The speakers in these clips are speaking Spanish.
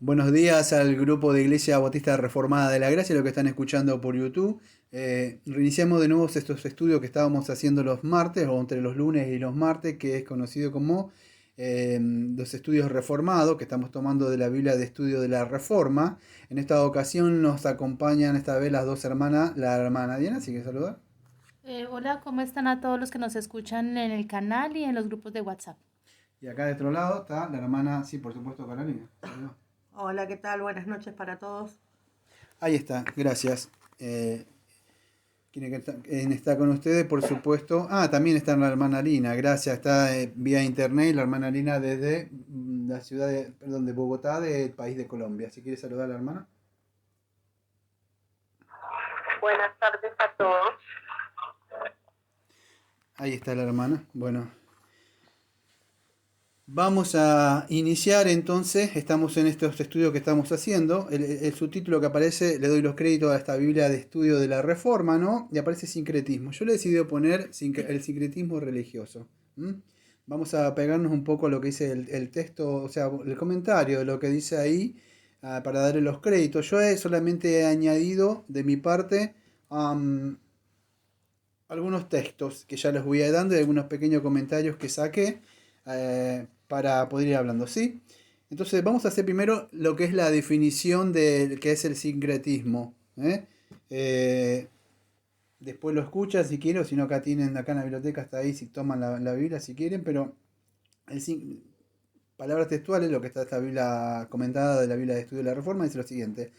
Buenos días al grupo de Iglesia Bautista Reformada de la Gracia, lo que están escuchando por YouTube. Reiniciamos de nuevo estos estudios que estábamos haciendo los martes, o entre los lunes y los martes, que es conocido como los estudios reformados, que estamos tomando de la Biblia de Estudio de la Reforma. En esta ocasión nos acompañan esta vez las dos hermanas, la hermana Diana, así que saludar. Hola, ¿cómo están a todos los que nos escuchan en el canal y en los grupos de WhatsApp? Y acá de otro lado está la hermana, sí, por supuesto, Carolina. Saludos. Hola, ¿qué tal? Buenas noches para todos. Ahí está, gracias. ¿Quién está con ustedes? Por supuesto. Ah, también está la hermana Lina, gracias. Está vía internet la hermana Lina desde la ciudad de Bogotá, del país de Colombia. Si quiere saludar a la hermana. Buenas tardes a todos. Ahí está la hermana. Bueno, vamos a iniciar entonces. Estamos en estos estudios que estamos haciendo. El subtítulo que aparece, le doy los créditos a esta Biblia de estudio de la Reforma, ¿no? Y aparece sincretismo. Yo le he decidido poner el sincretismo religioso. ¿Mm? Vamos a pegarnos un poco a lo que dice el texto, o sea, el comentario de lo que dice ahí, para darle los créditos. Yo solamente he añadido de mi parte algunos textos que ya les voy a ir dando y algunos pequeños comentarios que saqué para poder ir hablando, ¿sí? Entonces vamos a hacer primero lo que es la definición de qué es el sincretismo. Eh, Después lo escuchan si quieren, o si no acá tienen, acá en la biblioteca está ahí, si toman la Biblia si quieren, pero el, palabras textuales, lo que está esta Biblia comentada de la Biblia de Estudio de la Reforma, dice lo siguiente.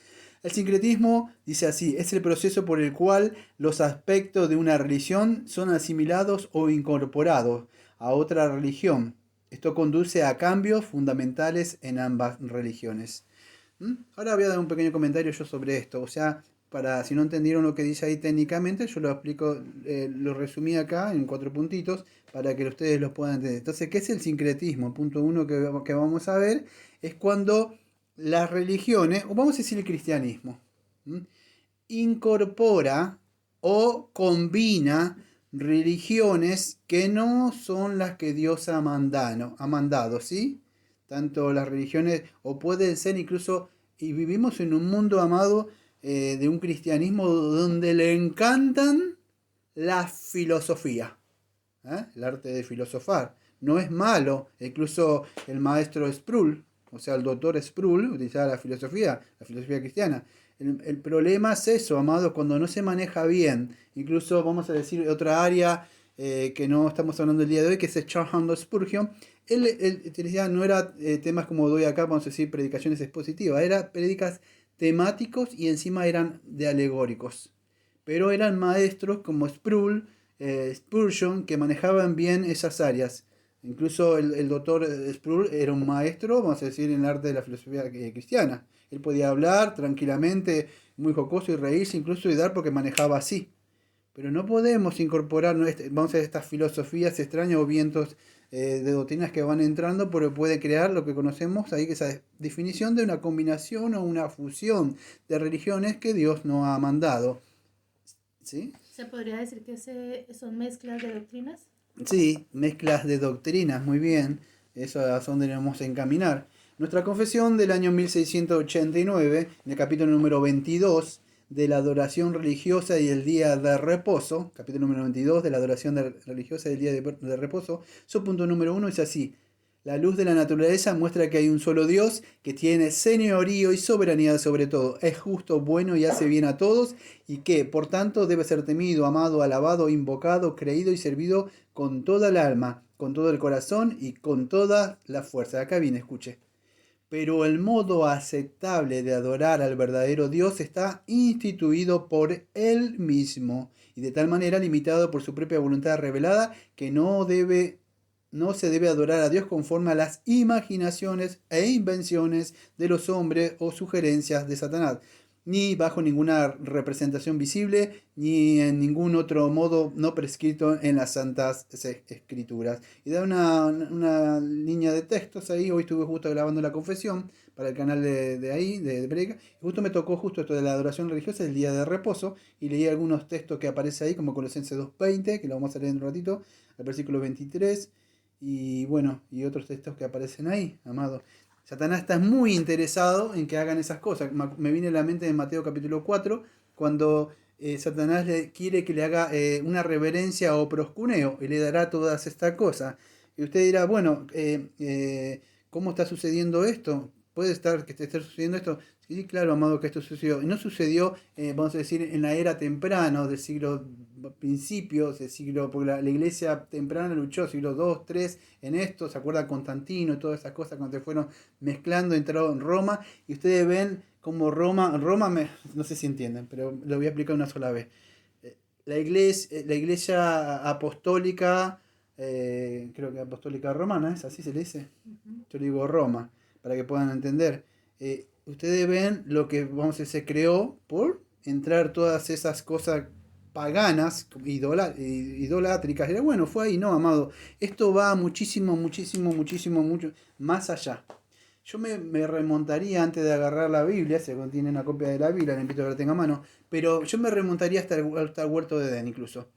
El sincretismo, dice así, es el proceso por el cual los aspectos de una religión son asimilados o incorporados a otra religión. Esto conduce a cambios fundamentales en ambas religiones. Ahora voy a dar un pequeño comentario yo sobre esto. O sea, para si no entendieron lo que dice ahí técnicamente, yo lo explico, lo resumí acá en 4 puntitos para que ustedes los puedan entender. Entonces, ¿qué es el sincretismo? El punto uno que vamos a ver es cuando las religiones, o vamos a decir el cristianismo, ¿m? Incorpora o combina religiones que no son las que Dios ha mandado, ¿sí? Tanto las religiones, o pueden ser incluso, y vivimos en un mundo amado, de un cristianismo donde le encantan la filosofía, el arte de filosofar. No es malo, incluso el maestro Sproul, o sea, el doctor Sproul, utilizaba la filosofía cristiana. El problema es eso, amados, cuando no se maneja bien. Incluso vamos a decir otra área que no estamos hablando el día de hoy, que es Charles Handel Spurgeon. Él decía, no era temas como doy acá, vamos a decir, predicaciones expositivas, era prédicas temáticos y encima eran de alegóricos. Pero eran maestros como Sproul, Spurgeon, que manejaban bien esas áreas. Incluso el doctor Sproul era un maestro, vamos a decir, en el arte de la filosofía cristiana. Él podía hablar tranquilamente, muy jocoso y reírse incluso y dar porque manejaba así. Pero no podemos incorporar, vamos a ver, estas filosofías extrañas o vientos de doctrinas que van entrando, porque puede crear lo que conocemos ahí, que es esa definición de una combinación o una fusión de religiones que Dios no ha mandado. ¿Sí? ¿Se podría decir que son mezclas de doctrinas? Sí, mezclas de doctrinas, muy bien. Eso es a donde debemos encaminar. Nuestra confesión del año 1689, en el capítulo número 22 de la adoración religiosa y el día de reposo, capítulo número 22 de la adoración religiosa y el día de reposo, su punto número 1 es así. La luz de la naturaleza muestra que hay un solo Dios que tiene señorío y soberanía sobre todo. Es justo, bueno y hace bien a todos y que, por tanto, debe ser temido, amado, alabado, invocado, creído y servido con toda el alma, con todo el corazón y con toda la fuerza. Acá viene, escuche. Pero el modo aceptable de adorar al verdadero Dios está instituido por Él mismo y de tal manera limitado por su propia voluntad revelada que no se debe adorar a Dios conforme a las imaginaciones e invenciones de los hombres o sugerencias de Satanás, ni bajo ninguna representación visible, ni en ningún otro modo no prescrito en las santas escrituras. Y da una línea de textos ahí. Hoy estuve justo grabando la confesión para el canal de ahí, de Predica, y justo me tocó justo esto de la adoración religiosa, el día de reposo, y leí algunos textos que aparece ahí, como Colosenses 2:20, que lo vamos a leer en un ratito, al versículo 23, y bueno, y otros textos que aparecen ahí, amado. Satanás está muy interesado en que hagan esas cosas. Me viene a la mente de Mateo capítulo 4, cuando Satanás quiere que le haga una reverencia o proscuneo y le dará todas estas cosas. Y usted dirá, bueno, ¿cómo está sucediendo esto? ¿Puede estar que te esté sucediendo esto? Sí, claro, amado, que esto sucedió. Y no sucedió, vamos a decir, en la era temprana, del siglo principios, del siglo, porque la iglesia temprana luchó, siglo 2 3 en esto, se acuerda Constantino y todas esas cosas cuando se fueron mezclando, entraron en Roma, y ustedes ven como no sé si entienden, pero lo voy a explicar una sola vez. La iglesia apostólica, creo que apostólica romana, ¿es así se le dice? Yo le digo Roma, para que puedan entender. Ustedes ven lo que, vamos a decir, se creó por entrar todas esas cosas paganas, idolátricas. Y bueno, fue ahí, no, amado. Esto va muchísimo, mucho más allá. Yo me remontaría antes de agarrar la Biblia, si tiene una copia de la Biblia, le invito a que la tenga a mano, pero yo me remontaría hasta el huerto de Edén incluso.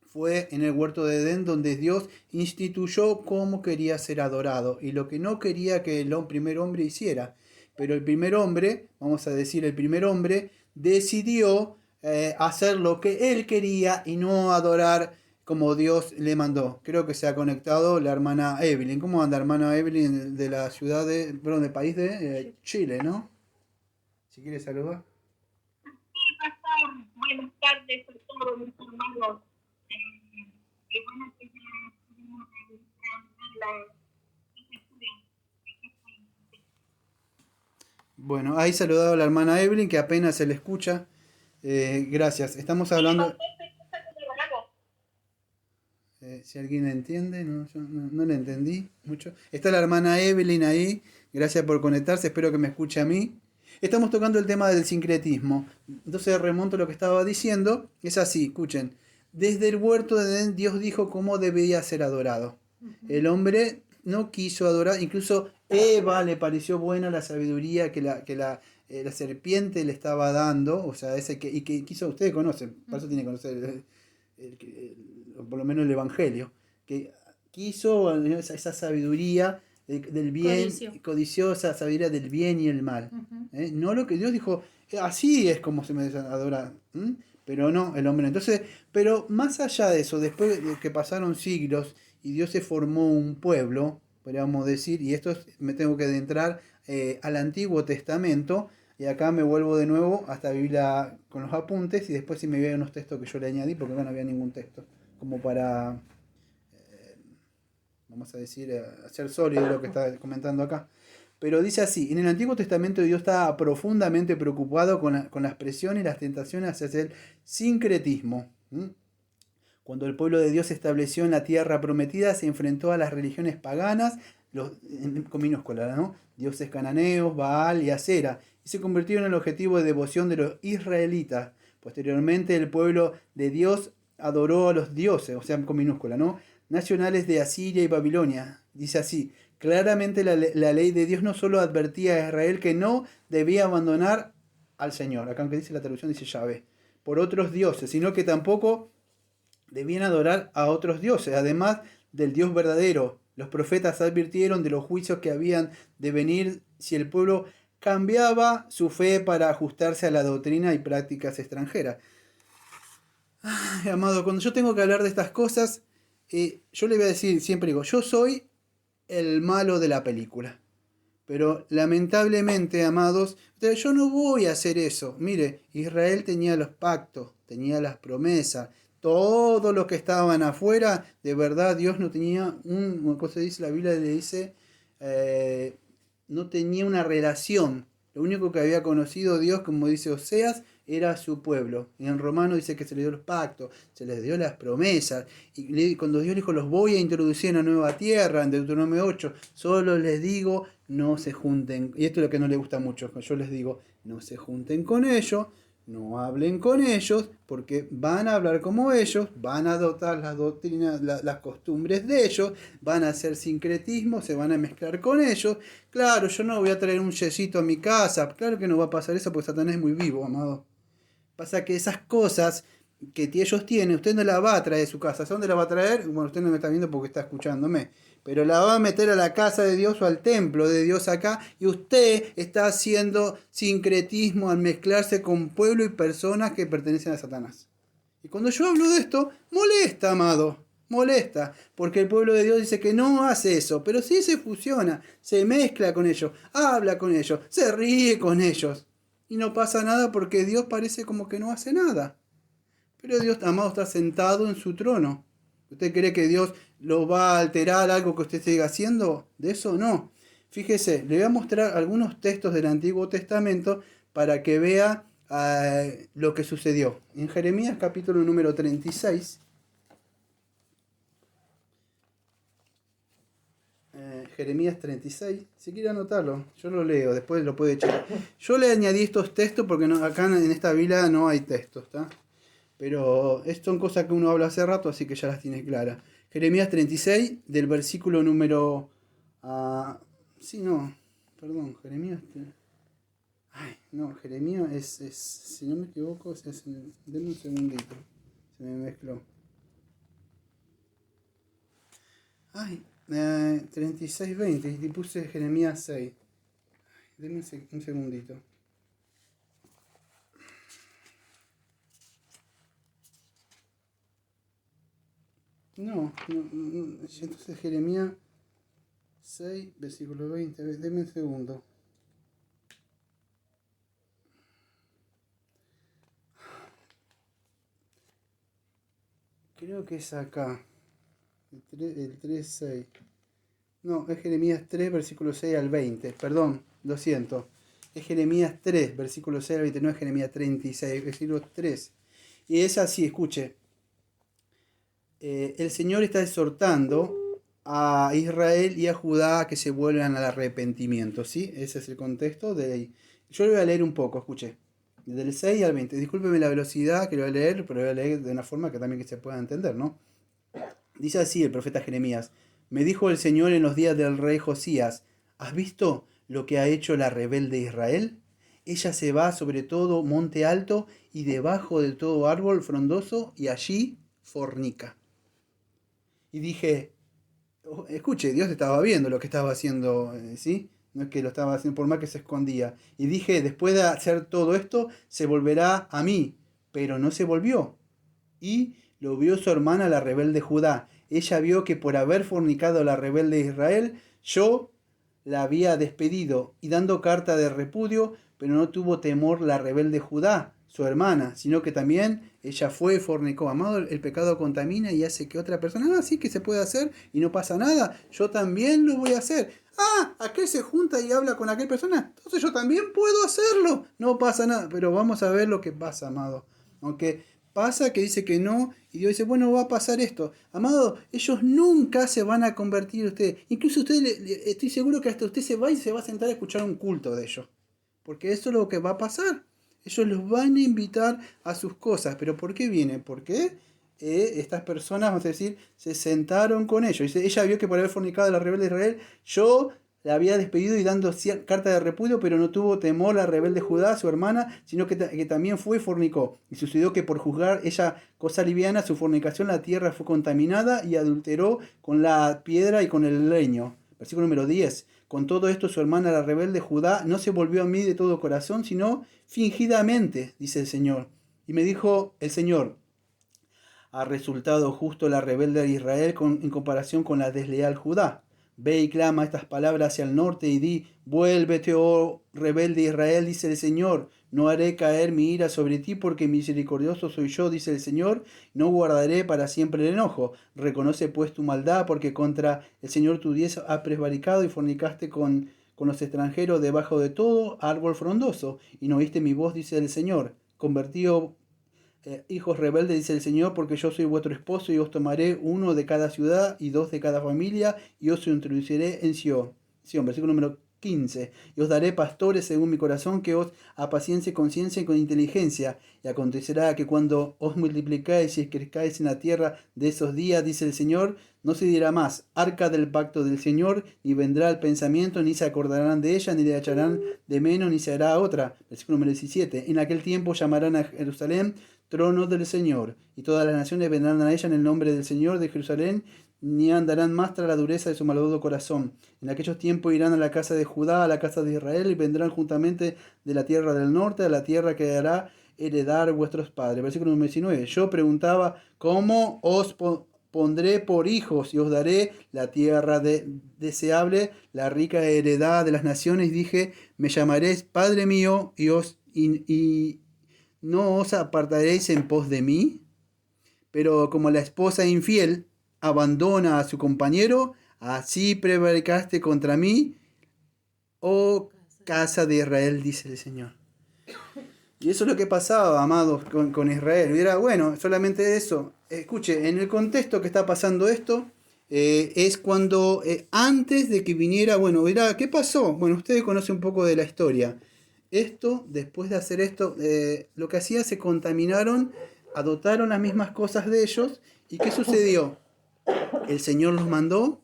Fue en el huerto de Edén donde Dios instituyó cómo quería ser adorado y lo que no quería que el primer hombre hiciera. Pero el primer hombre, vamos a decir, el primer hombre decidió hacer lo que él quería y no adorar como Dios le mandó. Creo que se ha conectado la hermana Evelyn. ¿Cómo anda, hermana Evelyn, de la ciudad del país de Chile, ¿no? Si quiere saludar. Sí, pastor, buenas tardes a todos mis hermanos. Qué bueno que ya estuvimos en la. Bueno, ahí saludado a la hermana Evelyn, que apenas se le escucha. Gracias. Estamos hablando. Si alguien entiende, no, yo no le entendí mucho. Está la hermana Evelyn ahí. Gracias por conectarse. Espero que me escuche a mí. Estamos tocando el tema del sincretismo. Entonces remonto lo que estaba diciendo. Es así, escuchen. Desde el huerto de Edén, Dios dijo cómo debía ser adorado. El hombre no quiso adorar. Incluso Eva le pareció buena la sabiduría que la serpiente le estaba dando. O sea, y que quiso, ustedes conocen, por eso tiene que conocer por lo menos el Evangelio. Que quiso esa sabiduría del bien, codició esa sabiduría del bien y el mal. No lo que Dios dijo, así es como se me adora. Pero no, el hombre. Entonces, pero más allá de eso, después de que pasaron siglos y Dios se formó un pueblo, podríamos decir, y esto me tengo que adentrar al Antiguo Testamento, y acá me vuelvo de nuevo hasta Biblia con los apuntes, y después si me veo unos textos que yo le añadí, porque acá no había ningún texto, como para, vamos a decir, hacer sólido lo que está comentando acá. Pero dice así, en el Antiguo Testamento Dios estaba profundamente preocupado con las presiones y las tentaciones hacia el sincretismo. Cuando el pueblo de Dios se estableció en la tierra prometida, se enfrentó a las religiones paganas, con minúscula, ¿no? Dioses cananeos, Baal y Acera, y se convirtieron en el objetivo de devoción de los israelitas. Posteriormente, el pueblo de Dios adoró a los dioses, o sea, con minúscula, ¿no? Nacionales de Asiria y Babilonia. Dice así, claramente la ley de Dios no solo advertía a Israel que no debía abandonar al Señor, acá aunque dice la traducción dice Yahvé, por otros dioses, sino que tampoco debían adorar a otros dioses, además del Dios verdadero. Los profetas advirtieron de los juicios que habían de venir si el pueblo cambiaba su fe para ajustarse a la doctrina y prácticas extranjeras. Ay, amado, cuando yo tengo que hablar de estas cosas, yo le voy a decir, siempre digo, yo soy el malo de la película. Pero lamentablemente, amados, yo no voy a hacer eso. Mire, Israel tenía los pactos, tenía las promesas. Todos los que estaban afuera, de verdad, Dios no tenía una cosa dice, la Biblia le dice, no tenía una relación. Lo único que había conocido Dios, como dice Oseas, era su pueblo. Y en Romano dice que se les dio los pactos, se les dio las promesas. Y cuando Dios dijo, los voy a introducir en una nueva tierra, en Deuteronomio 8, solo les digo, no se junten. Y esto es lo que no les gusta mucho. Yo les digo, no se junten con ellos. No hablen con ellos porque van a hablar como ellos, van a adoptar las doctrinas, las costumbres de ellos, van a hacer sincretismo, se van a mezclar con ellos. Claro, yo no voy a traer un yesito a mi casa, claro que no va a pasar eso porque Satanás es muy vivo, amado. Pasa que esas cosas que ellos tienen, usted no las va a traer de su casa. ¿Dónde las va a traer? Bueno, usted no me está viendo porque está escuchándome. pero la va a meter a la casa de Dios o al templo de Dios acá, y usted está haciendo sincretismo al mezclarse con pueblo y personas que pertenecen a Satanás. Y cuando yo hablo de esto, molesta, amado, molesta, porque el pueblo de Dios dice que no hace eso, pero sí se fusiona, se mezcla con ellos, habla con ellos, se ríe con ellos, y no pasa nada porque Dios parece como que no hace nada. Pero Dios, amado, está sentado en su trono. ¿Usted cree que Dios lo va a alterar algo que usted siga haciendo? De eso no. Fíjese, le voy a mostrar algunos textos del Antiguo Testamento para que vea lo que sucedió. En Jeremías capítulo número 36. Jeremías 36. Si quiere anotarlo, yo lo leo, después lo puede checar. Yo le añadí estos textos porque no, acá en esta Biblia no hay textos, ¿está? Pero son cosas que uno habla hace rato, así que ya las tiene claras. Jeremías 36, del versículo número... Jeremías... Jeremías es si no me equivoco, denme un segundito, se me mezcló. 36, 20, y puse Jeremías 6. Denme un segundito. No, entonces Jeremías 6, versículo 20, denme un segundo. Creo que es acá, el 3, 6. No, es Jeremías 3, versículo 6 al 20, perdón, lo siento. Es Jeremías 3, versículo 6 al 20, no es Jeremías 36, versículo 3. Y es así, escuche. El Señor está exhortando a Israel y a Judá a que se vuelvan al arrepentimiento, ¿sí? Ese es el contexto de ahí. Yo lo voy a leer un poco, escuche. Del 6 al 20. Discúlpeme la velocidad que lo voy a leer, pero lo voy a leer de una forma que también que se pueda entender, ¿no? Dice así el profeta Jeremías: Me dijo el Señor en los días del rey Josías, ¿has visto lo que ha hecho la rebelde Israel? Ella se va sobre todo monte alto y debajo de todo árbol frondoso y allí fornica. Y dije, escuche, Dios estaba viendo lo que estaba haciendo, ¿sí? No es que lo estaba haciendo por más que se escondía. Y dije, después de hacer todo esto, se volverá a mí. Pero no se volvió. Y lo vio su hermana, la rebelde Judá. Ella vio que por haber fornicado a la rebelde Israel, yo la había despedido y dando carta de repudio, pero no tuvo temor la rebelde Judá, su hermana, sino que también ella fue y fornicó. Amado, el pecado contamina y hace que otra persona, sí que se puede hacer y no pasa nada, yo también lo voy a hacer. Aquel se junta y habla con aquella persona, entonces yo también puedo hacerlo, no pasa nada. Pero vamos a ver lo que pasa, amado. Aunque pasa que dice que no, y Dios dice, bueno, va a pasar esto. Amado, ellos nunca se van a convertir usted. Incluso usted, estoy seguro que hasta usted se va y se va a sentar a escuchar un culto de ellos. Porque eso es lo que va a pasar. Ellos los van a invitar a sus cosas. ¿Pero por qué vienen? Porque estas personas, vamos a decir, se sentaron con ellos. Dice, ella vio que por haber fornicado a la rebelde de Israel, yo la había despedido y dando carta de repudio, pero no tuvo temor la rebelde Judá, su hermana, sino que también fue y fornicó. Y sucedió que por juzgar ella cosa liviana, su fornicación, la tierra fue contaminada y adulteró con la piedra y con el leño. Versículo número 10. Con todo esto su hermana la rebelde Judá no se volvió a mí de todo corazón, sino fingidamente, dice el Señor. Y me dijo el Señor, ha resultado justo la rebelde de Israel en comparación con la desleal Judá. Ve y clama estas palabras hacia el norte y di, vuélvete, oh rebelde Israel, dice el Señor, no haré caer mi ira sobre ti porque misericordioso soy yo, dice el Señor, no guardaré para siempre el enojo. Reconoce pues tu maldad porque contra el Señor tu Dios has prevaricado y fornicaste con los extranjeros debajo de todo árbol frondoso y no oíste mi voz, dice el Señor. Convertido hijos rebeldes, dice el Señor, porque yo soy vuestro esposo y os tomaré uno de cada ciudad y dos de cada familia y os introduciré en Sion. Versículo número 15. Y os daré pastores según mi corazón que os apaciense con ciencia y con inteligencia. Y acontecerá que cuando os multiplicáis y crezcáis en la tierra de esos días, dice el Señor, no se dirá más arca del pacto del Señor, ni vendrá el pensamiento, ni se acordarán de ella, ni le echarán de menos, ni se hará otra. Versículo número 17. En aquel tiempo llamarán a Jerusalén trono del Señor, y todas las naciones vendrán a ella en el nombre del Señor de Jerusalén, ni andarán más tras la dureza de su malvado corazón. En aquellos tiempos irán a la casa de Judá, a la casa de Israel, y vendrán juntamente de la tierra del norte, a la tierra que hará heredar vuestros padres. Versículo número 19. Yo preguntaba, ¿cómo os pondré por hijos y os daré la tierra deseable, la rica heredad de las naciones? Dije, me llamaréis Padre mío y no os apartaréis en pos de mí. Pero como la esposa infiel abandona a su compañero, así prevaricaste contra mí, oh casa de Israel, dice el Señor. Y eso es lo que pasaba, amados, con Israel. Y era, bueno, solamente eso. Escuche, en el contexto que está pasando esto, es cuando antes de que viniera, bueno, era, ¿qué pasó? Bueno, ustedes conocen un poco de la historia. Después de hacer esto, lo que hacía, se contaminaron, adoptaron las mismas cosas de ellos. ¿Y qué sucedió? El Señor los mandó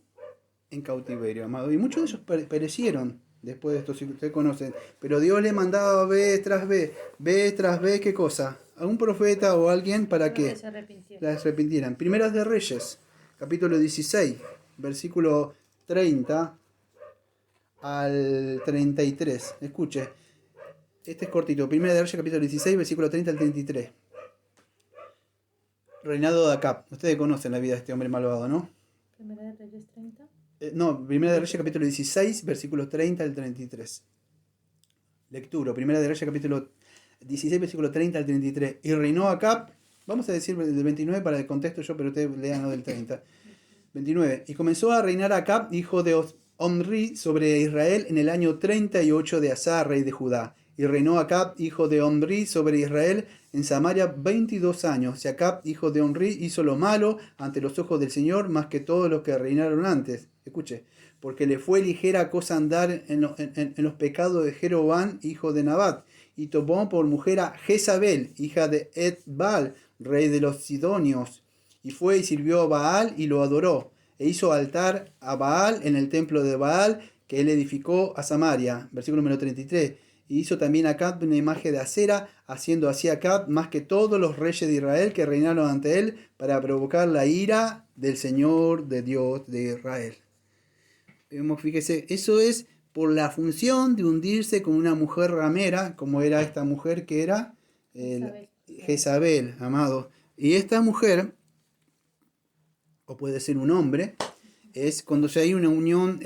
en cautiverio, amado. Y muchos de ellos perecieron después de esto, si ustedes conocen. Pero Dios le mandaba vez tras vez, ¿qué cosa? A un profeta o alguien para que se arrepintieran. Primeras de Reyes, capítulo 16, versículo 30 al 33. Escuche, este es cortito. Primera de Reyes, capítulo 16, versículo 30 al 33. Reinado de Acab. Ustedes conocen la vida de este hombre malvado, ¿no? Primera de Reyes 30. No, Primera de Reyes, capítulo 16, versículos 30 al 33. Lectura, Primera de Reyes, capítulo 16, versículo 30 al 33. Y reinó Acab, vamos a decir del 29 para el contexto yo, pero ustedes lean lo del 30. 29. Y comenzó a reinar Acab, hijo de Omri, sobre Israel en el año 38 de Asa, rey de Judá. Y reinó Acab, hijo de Omri, sobre Israel en Samaria 22 años. Y Acab, hijo de Omri, hizo lo malo ante los ojos del Señor, más que todos los que reinaron antes. Escuche, porque le fue ligera cosa andar en los pecados de Jeroboam, hijo de Nabat, y tomó por mujer a Jezabel, hija de Etbal, rey de los Sidonios, y fue y sirvió a Baal y lo adoró, e hizo altar a Baal en el templo de Baal que él edificó a Samaria. Versículo número 33. Y hizo también Acab una imagen de acera, haciendo así Acab más que todos los reyes de Israel que reinaron ante él, para provocar la ira del Señor, de Dios de Israel. Fíjese, eso es por la función de hundirse con una mujer ramera, como era esta mujer que era Jezabel, amado. Y esta mujer, o puede ser un hombre, es cuando ya hay una unión,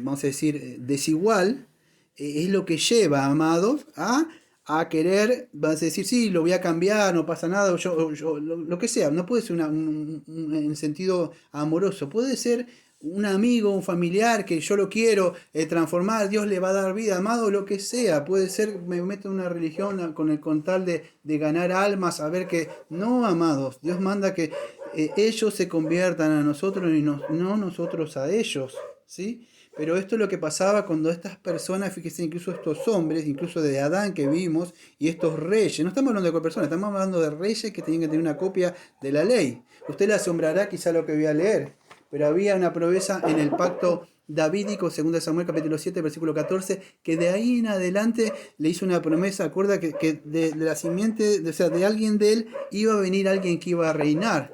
vamos a decir, desigual, es lo que lleva, amados, a querer, vas a decir, sí, lo voy a cambiar, no pasa nada, lo que sea. No puede ser en sentido amoroso, puede ser un amigo, un familiar que yo lo quiero transformar, Dios le va a dar vida, amado, lo que sea. Puede ser, me meto en una religión con tal de ganar almas, a ver que no, amados, Dios manda que ellos se conviertan a nosotros y no nosotros a ellos, ¿sí? Pero esto es lo que pasaba cuando estas personas, fíjense, incluso estos hombres, incluso de Adán que vimos, y estos reyes, no estamos hablando de personas, estamos hablando de reyes que tenían que tener una copia de la ley. Usted le asombrará quizá lo que voy a leer, pero había una promesa en el pacto davídico, 2 Samuel capítulo 7, versículo 14, que de ahí en adelante le hizo una promesa, acuerda que de la simiente, o sea, de alguien de él, iba a venir alguien que iba a reinar,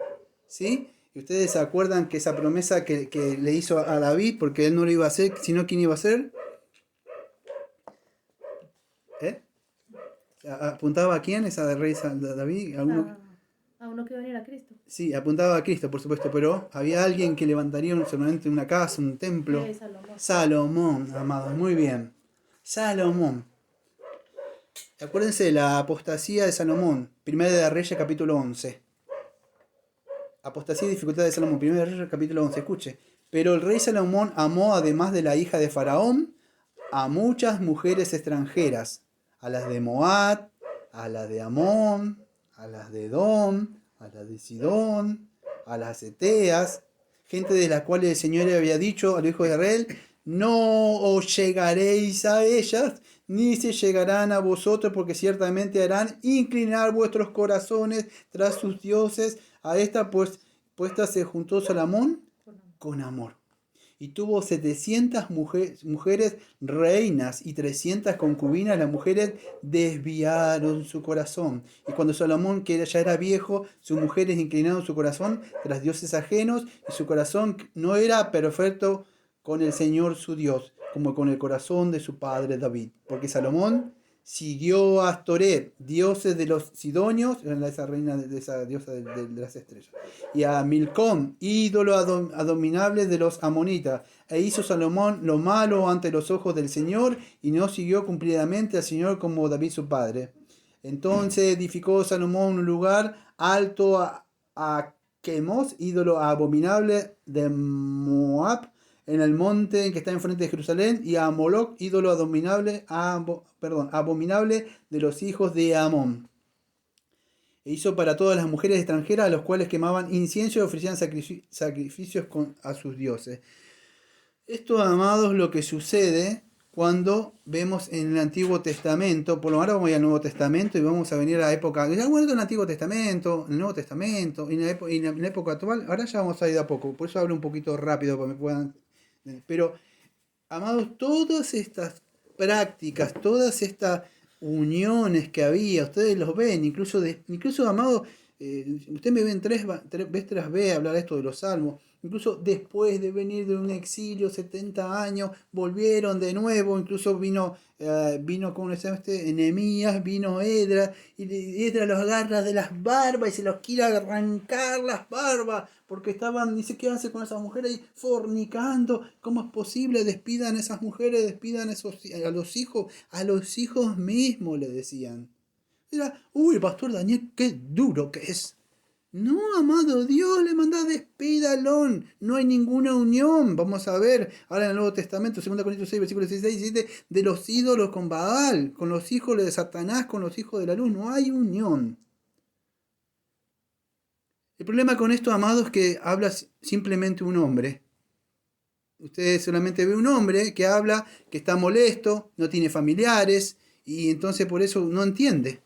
¿sí? Y ustedes se acuerdan que esa promesa que le hizo a David, porque él no lo iba a hacer, sino ¿quién iba a hacer? ¿Apuntaba a quién esa de rey David? A uno que iba a venir a Cristo. Sí, apuntaba a Cristo, por supuesto, pero había alguien que levantaría solamente una casa, un templo. Salomón, amados, muy bien. Salomón. Acuérdense de la apostasía de Salomón, Primera de Reyes, capítulo 11. Apostasía y dificultad de Salomón, Primera de Reyes, capítulo 11. Escuche. Pero el rey Salomón amó, además de la hija de Faraón, a muchas mujeres extranjeras, a las de Moab, a las de Amón, a las de Edom, a las de Sidón, a las eteas, gente de las cuales el Señor le había dicho a los hijos de Israel, no os llegaréis a ellas, ni se llegarán a vosotros, porque ciertamente harán inclinar vuestros corazones tras sus dioses. A esta pues puesta se juntó Salomón con amor. Y tuvo 700 mujeres reinas y 300 concubinas. Las mujeres desviaron su corazón. Y cuando Salomón, que ya era viejo, sus mujeres inclinaron su corazón tras dioses ajenos, y su corazón no era perfecto con el Señor su Dios, como con el corazón de su padre David. Porque Salomón siguió a Astoret, dioses de los sidonios, esa reina de esa diosa de las estrellas, y a Milcom, ídolo abominable de los amonitas. E hizo Salomón lo malo ante los ojos del Señor, y no siguió cumplidamente al Señor como David su padre. Entonces edificó Salomón un lugar alto a Quemos, ídolo abominable de Moab, en el monte que está enfrente de Jerusalén, y a Moloc, ídolo abominable de los hijos de Amón. E hizo para todas las mujeres extranjeras, a los cuales quemaban incienso y ofrecían sacrificios a sus dioses. Esto, amados, lo que sucede cuando vemos en el Antiguo Testamento. Por lo menos vamos a ir al Nuevo Testamento y vamos a venir a la época, ya bueno, en el Antiguo Testamento, el Nuevo Testamento, y en la época actual. Ahora ya vamos a ir de a poco, por eso hablo un poquito rápido para que me puedan. Pero, amados, todas estas prácticas, todas estas uniones que había, ustedes los ven, incluso amados, ustedes me ven tres veces tras vez hablar esto de los salmos, incluso después de venir de un exilio, 70 años, volvieron de nuevo, incluso vino ¿cómo se llama Nehemías, vino Edra, y Edra los agarra de las barbas y se los quiere arrancar las barbas, porque estaban, dice, ¿qué hace con esas mujeres ahí fornicando? ¿Cómo es posible? Despidan a esas mujeres, despidan a los hijos mismos, le decían. Era, uy, pastor Daniel, qué duro que es. No, amado, Dios le manda despídalo. No hay ninguna unión. Vamos a ver ahora en el Nuevo Testamento, 2 Corintios 6, versículos 16 y 17, de los ídolos con Baal, con los hijos de Satanás, con los hijos de la luz. No hay unión. El problema con esto, amados, es que habla simplemente un hombre. Usted solamente ve un hombre que habla, que está molesto, no tiene familiares, y entonces por eso no entiende.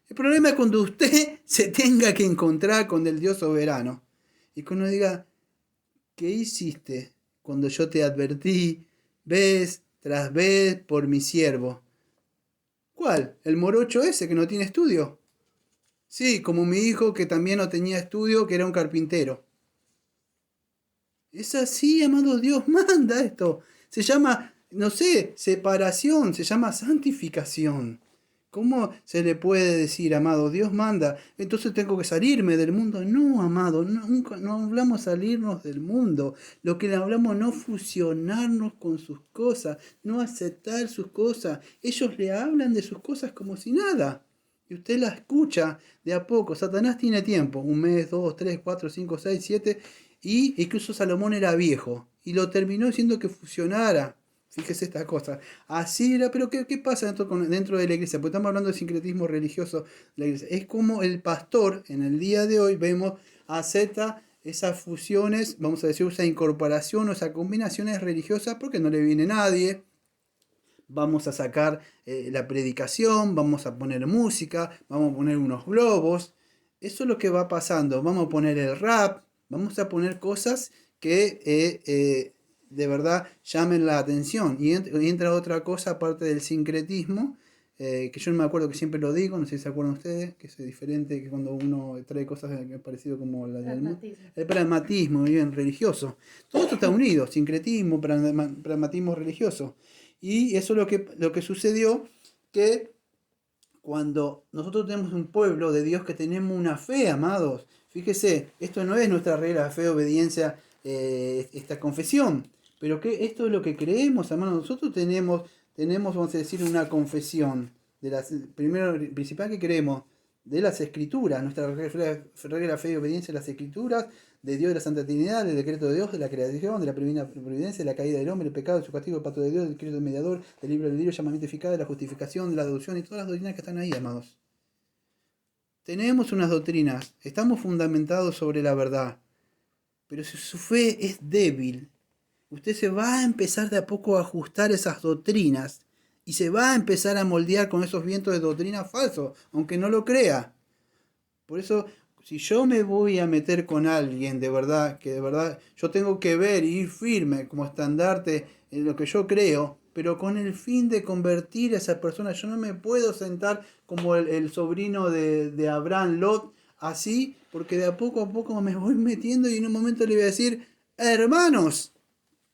El problema es cuando usted se tenga que encontrar con el Dios soberano. Y cuando diga, ¿qué hiciste cuando yo te advertí vez tras vez por mi siervo? ¿Cuál? ¿El morocho ese que no tiene estudio? Sí, como mi hijo que también no tenía estudio, que era un carpintero. Es así, amado, Dios manda esto. Se llama, no sé, separación, se llama santificación. ¿Cómo se le puede decir, amado, Dios manda, entonces tengo que salirme del mundo? No, amado, nunca, no hablamos salirnos del mundo. Lo que hablamos no fusionarnos con sus cosas, no aceptar sus cosas. Ellos le hablan de sus cosas como si nada. Y usted la escucha de a poco. Satanás tiene tiempo, 1 mes, 2, 3, 4, 5, 6, 7. Y incluso Salomón era viejo. Y lo terminó haciendo que fusionara. Fíjese esta cosa. Así era, pero ¿qué pasa dentro de la iglesia? Porque estamos hablando de sincretismo religioso de la iglesia. Es como el pastor en el día de hoy vemos acepta esas fusiones, vamos a decir, esa incorporación o esas combinaciones religiosas porque no le viene nadie. Vamos a sacar la predicación, vamos a poner música, vamos a poner unos globos. Eso es lo que va pasando. Vamos a poner el rap, vamos a poner cosas que de verdad llamen la atención. Y entra otra cosa aparte del sincretismo, que yo no me acuerdo, que siempre lo digo, no sé si se acuerdan ustedes, que es diferente que cuando uno trae cosas parecido como la del el pragmatismo, muy bien, religioso. Todo esto está unido, sincretismo, pragmatismo religioso. Y eso es lo que sucedió, que cuando nosotros tenemos un pueblo de Dios que tenemos una fe, amados, fíjese, esto no es nuestra regla de fe, obediencia, esta confesión, pero que esto es lo que creemos, amados. Nosotros tenemos, vamos a decir, una confesión, primero, principal que creemos, de las Escrituras, nuestra regla de fe y obediencia a las Escrituras, de Dios, de la Santa Trinidad, del decreto de Dios, de la creación, de la providencia, de la caída del hombre, el pecado, de su castigo, el pacto de Dios, del decreto del mediador, del libro del libro, llamamiento eficaz, de la justificación, de la adopción y todas las doctrinas que están ahí, amados. Tenemos unas doctrinas, estamos fundamentados sobre la verdad, pero si su fe es débil, usted se va a empezar de a poco a ajustar esas doctrinas y se va a empezar a moldear con esos vientos de doctrina falsos, aunque no lo crea. Por eso, si yo me voy a meter con alguien de verdad, que de verdad yo tengo que ver y ir firme como estandarte en lo que yo creo, pero con el fin de convertir a esa persona, yo no me puedo sentar como el sobrino de Abraham, Lot, así, porque de a poco me voy metiendo y en un momento le voy a decir, hermanos,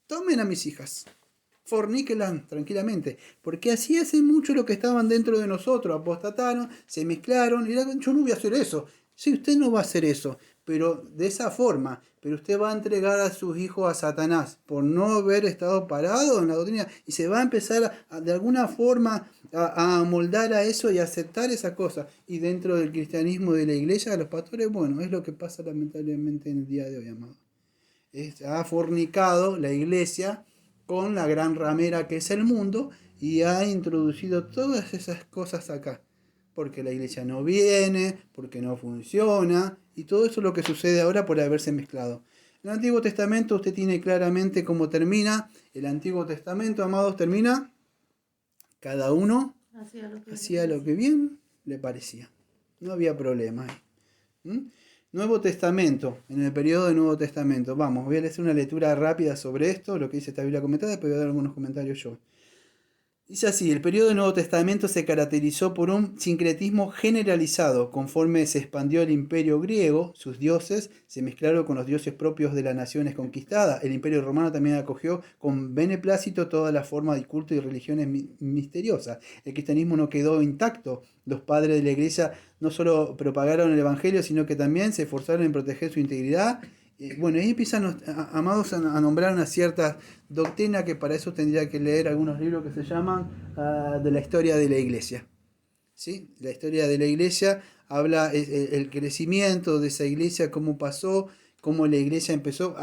tomen a mis hijas. Forníquelan tranquilamente, porque así hace mucho lo que estaban dentro de nosotros, apostataron, se mezclaron, y yo no voy a hacer eso. Sí, usted no va a hacer eso, pero de esa forma, pero usted va a entregar a sus hijos a Satanás por no haber estado parado en la doctrina y se va a empezar de alguna forma a amoldar a eso y a aceptar esa cosa. Y dentro del cristianismo de la iglesia, de los pastores, bueno, es lo que pasa lamentablemente en el día de hoy, amado. Ha fornicado la iglesia con la gran ramera que es el mundo y ha introducido todas esas cosas acá. Porque la iglesia no viene, porque no funciona, y todo eso es lo que sucede ahora por haberse mezclado. En el Antiguo Testamento usted tiene claramente cómo termina. El Antiguo Testamento, amados, termina cada uno hacía lo que bien le parecía. No había problema ahí. Nuevo Testamento, en el periodo del Nuevo Testamento. Vamos, voy a hacer una lectura rápida sobre esto, lo que dice esta Biblia comentada, después voy a dar algunos comentarios yo. Dice así, el periodo del Nuevo Testamento se caracterizó por un sincretismo generalizado. Conforme se expandió el imperio griego, sus dioses se mezclaron con los dioses propios de las naciones conquistadas. El imperio romano también acogió con beneplácito todas las formas de culto y religiones misteriosas. El cristianismo no quedó intacto. Los padres de la iglesia no solo propagaron el evangelio, sino que también se esforzaron en proteger su integridad. Bueno, ahí empiezan, amados, a nombrar una cierta doctrina que para eso tendría que leer algunos libros que se llaman de la historia de la iglesia. ¿Sí? La historia de la iglesia habla el crecimiento de esa iglesia, cómo pasó, cómo la iglesia empezó.